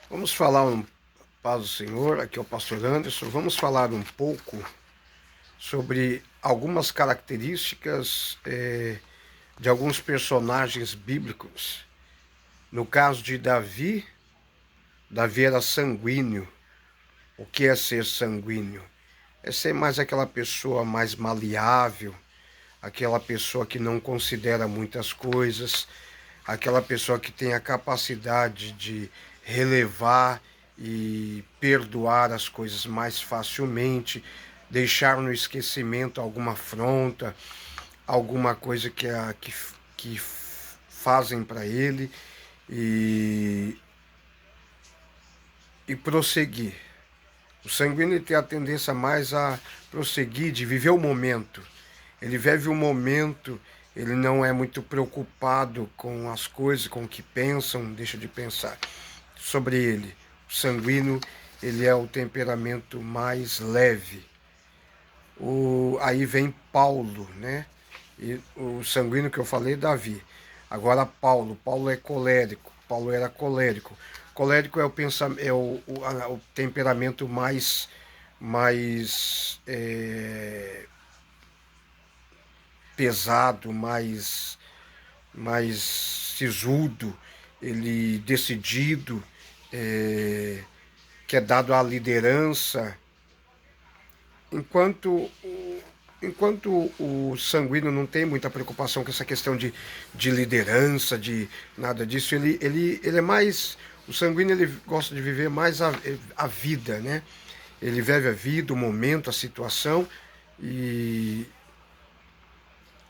Vamos falar paz do Senhor, aqui é o pastor Anderson. Vamos falar um pouco sobre algumas características de alguns personagens bíblicos. No caso de Davi, Davi era sanguíneo. O que é ser sanguíneo? É ser mais aquela pessoa mais maleável, aquela pessoa que não considera muitas coisas, aquela pessoa que tem a capacidade de relevar e perdoar as coisas mais facilmente, deixar no esquecimento alguma afronta, alguma coisa que fazem para ele e, e prosseguir. O sanguíneo tem a tendência mais a prosseguir, de viver o momento. Ele vive o momento, ele não é muito preocupado com as coisas, com o que pensam, deixa de pensar sobre ele. O sanguíneo, ele é o temperamento mais leve. Aí vem Paulo, né? E o sanguíneo que eu falei, Davi. Agora Paulo é colérico. Paulo era colérico. Colérico é o pensamento, o temperamento mais pesado, mais sisudo, ele decidido, é, que é dado à liderança, enquanto enquanto o sanguíneo não tem muita preocupação com essa questão de liderança, de nada disso, ele é mais. O sanguíneo ele gosta de viver mais a vida, né? Ele vive a vida, o momento, a situação e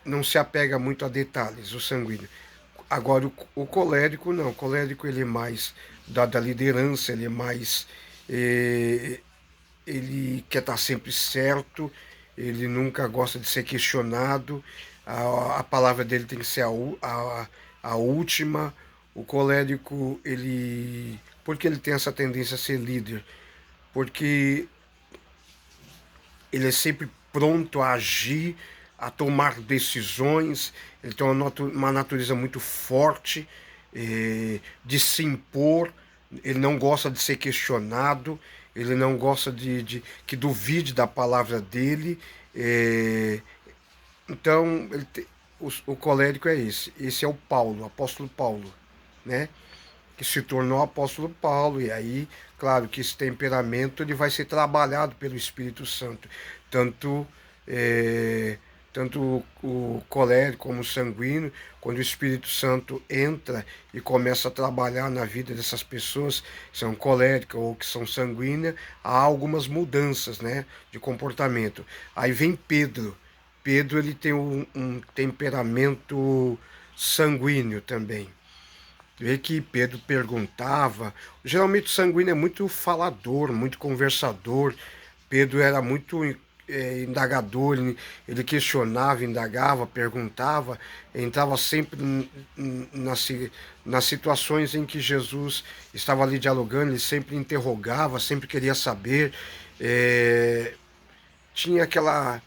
não se apega muito a detalhes, o sanguíneo. Agora, o colérico não. O colérico ele é mais da liderança, ele é mais. eh, ele quer estar sempre certo, ele nunca gosta de ser questionado, a palavra dele tem que ser a última. O colérico, ele. Por que ele tem essa tendência a ser líder? Porque ele é sempre pronto a agir, a tomar decisões, ele tem uma natureza muito forte, de se impor, ele não gosta de ser questionado, ele não gosta de que duvide da palavra dele. eh, então, o colérico é esse é o Paulo, o apóstolo Paulo, né? Que se tornou apóstolo Paulo, e aí, claro que esse temperamento ele vai ser trabalhado pelo Espírito Santo, tanto é, tanto o colérico como o sanguíneo. Quando o Espírito Santo entra e começa a trabalhar na vida dessas pessoas que são coléricas ou que são sanguíneas, há algumas mudanças, né, de comportamento. Aí vem Pedro. Pedro ele tem um temperamento sanguíneo também. Vê que Pedro perguntava. Geralmente o sanguíneo é muito falador, muito conversador. Pedro era muito indagador, ele questionava, indagava, perguntava, entrava sempre nas situações em que Jesus estava ali dialogando, ele sempre interrogava, sempre queria saber. É, tinha aquela.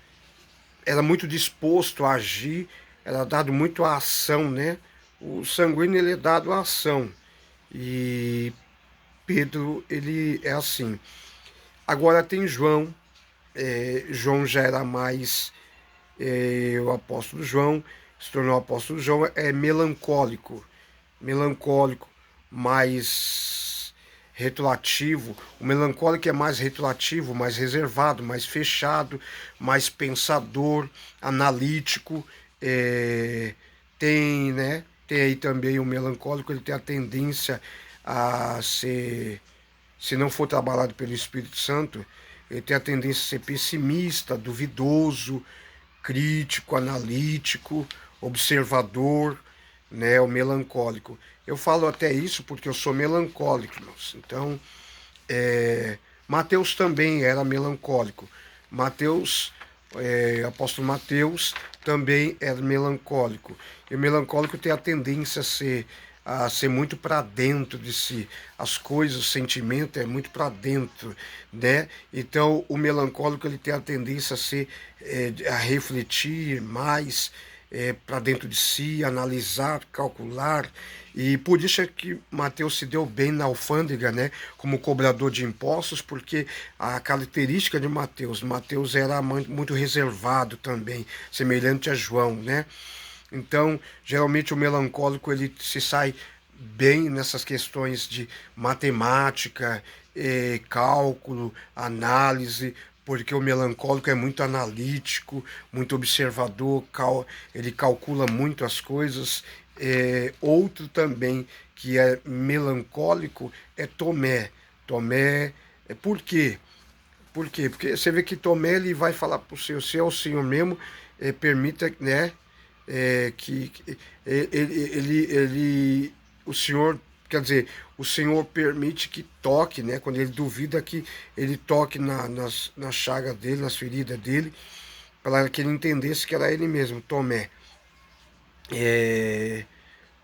Era muito disposto a agir, era dado muito à ação, né? O sanguíneo ele é dado à ação. E Pedro, ele é assim. Agora tem João. João já era mais. O apóstolo João se tornou apóstolo João, é melancólico. Melancólico, mais retulativo. O melancólico é mais retulativo, mais reservado, mais fechado, mais pensador, analítico. Tem, né? Tem aí também o melancólico, ele tem a tendência a ser, se não for trabalhado pelo Espírito Santo, ele tem a tendência a ser pessimista, duvidoso, crítico, analítico, observador, né, o melancólico. Eu falo até isso porque eu sou melancólico, irmãos. Então, Mateus também era melancólico. Mateus, apóstolo Mateus, também era melancólico. E o melancólico tem a tendência a ser muito para dentro de si. As coisas, o sentimento é muito para dentro, né? Então, o melancólico ele tem a tendência a refletir mais, para dentro de si, analisar, calcular, e por isso é que Mateus se deu bem na alfândega, né, como cobrador de impostos, porque a característica de Mateus era muito reservado também, semelhante a João, né? Então, geralmente o melancólico ele se sai bem nessas questões de matemática, cálculo, análise, porque o melancólico é muito analítico, muito observador, ele calcula muito as coisas. Outro também que é melancólico é Tomé. Tomé, por quê? Por quê? Porque você vê que Tomé ele vai falar para o Senhor, se é o Senhor mesmo, permita, né, que o Senhor, quer dizer, o Senhor permite que toque, né, quando ele duvida que ele toque na chaga dele, nas feridas dele, para que ele entendesse que era ele mesmo, Tomé. É,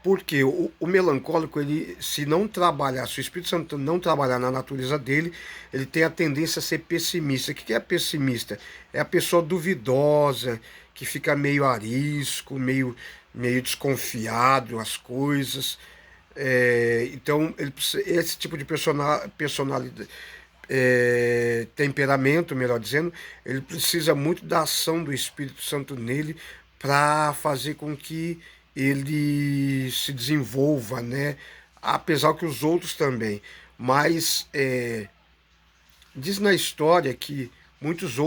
porque o melancólico, ele, se não trabalhar, se o Espírito Santo não trabalhar na natureza dele, ele tem a tendência a ser pessimista. O que é pessimista? É a pessoa duvidosa, que fica meio arisco, meio desconfiado as coisas. Então, esse tipo de personalidade, temperamento, melhor dizendo, ele precisa muito da ação do Espírito Santo nele para fazer com que ele se desenvolva, né? Apesar que os outros também. Mas diz na história que muitos outros